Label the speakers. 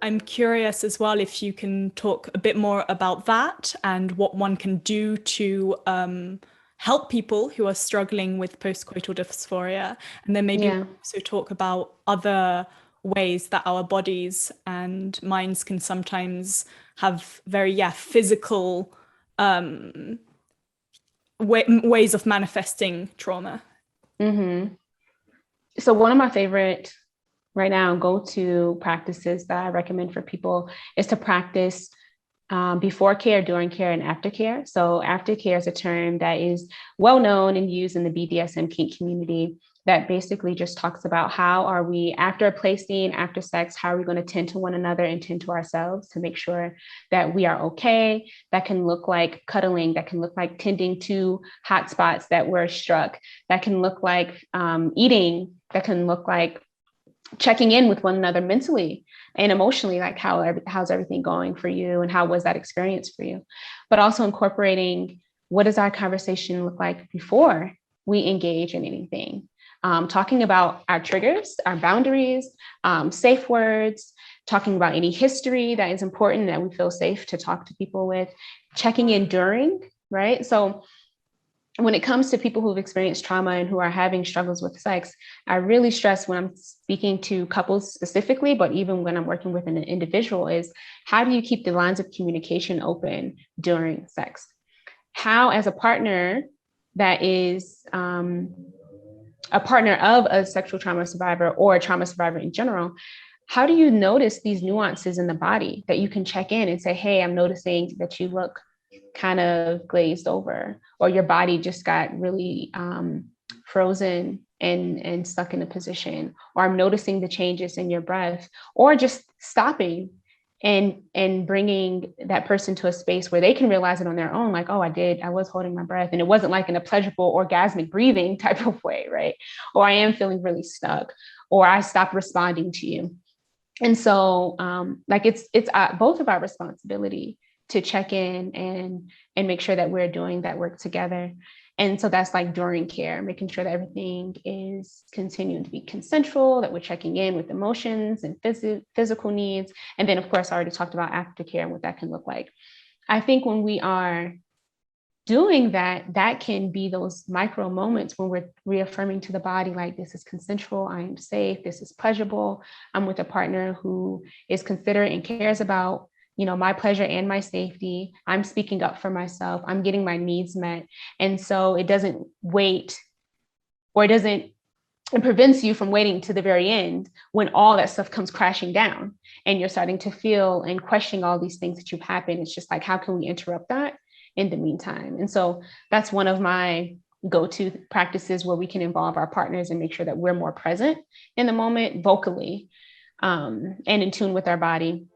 Speaker 1: I'm curious as well if you can talk a bit more about that and what one can do to help people who are struggling with postcoital dysphoria. And then maybe
Speaker 2: Yeah.
Speaker 1: also talk about other ways that our bodies and minds can sometimes have very, yeah, physical ways of manifesting trauma.
Speaker 2: hmm So one of my favorite right now go-to practices that I recommend for people is to practice before care, during care, and after care. So aftercare is a term that is well known and used in the BDSM kink community that basically just talks about how are we after a play scene, after sex, how are we going to tend to one another and tend to ourselves to make sure that we are okay. That can look like cuddling, that can look like tending to hot spots that were struck, that can look like eating, that can look like checking in with one another mentally and emotionally, like how's everything going for you and how was that experience for you, but also incorporating what does our conversation look like before we engage in anything, talking about our triggers, our boundaries, safe words, talking about any history that is important that we feel safe to talk to people with, checking in during, right? So when it comes to people who've experienced trauma and who are having struggles with sex, I really stress when I'm speaking to couples specifically, but even when I'm working with an individual, is how do you keep the lines of communication open during sex? How, as a partner that is a partner of a sexual trauma survivor or a trauma survivor in general, how do you notice these nuances in the body that you can check in and say, hey, I'm noticing that you look kind of glazed over, or your body just got really frozen and stuck in a position, or I'm noticing the changes in your breath, or just stopping and bringing that person to a space where they can realize it on their own, like, oh, I was holding my breath and it wasn't like in a pleasurable orgasmic breathing type of way, right? Or I am feeling really stuck, or I stopped responding to you. And so like it's both of our responsibility to check in and make sure that we're doing that work together. And so that's like during care, making sure that everything is continuing to be consensual, that we're checking in with emotions and physical needs. And then, of course, I already talked about aftercare and what that can look like. I think when we are doing that, that can be those micro moments when we're reaffirming to the body, like, this is consensual, I am safe, this is pleasurable, I'm with a partner who is considerate and cares about, my pleasure and my safety, I'm speaking up for myself, I'm getting my needs met. And so it doesn't wait, or it prevents you from waiting to the very end when all that stuff comes crashing down and you're starting to feel and question all these things that you've happened. It's just like, how can we interrupt that in the meantime? And so that's one of my go-to practices where we can involve our partners and make sure that we're more present in the moment vocally, and in tune with our body.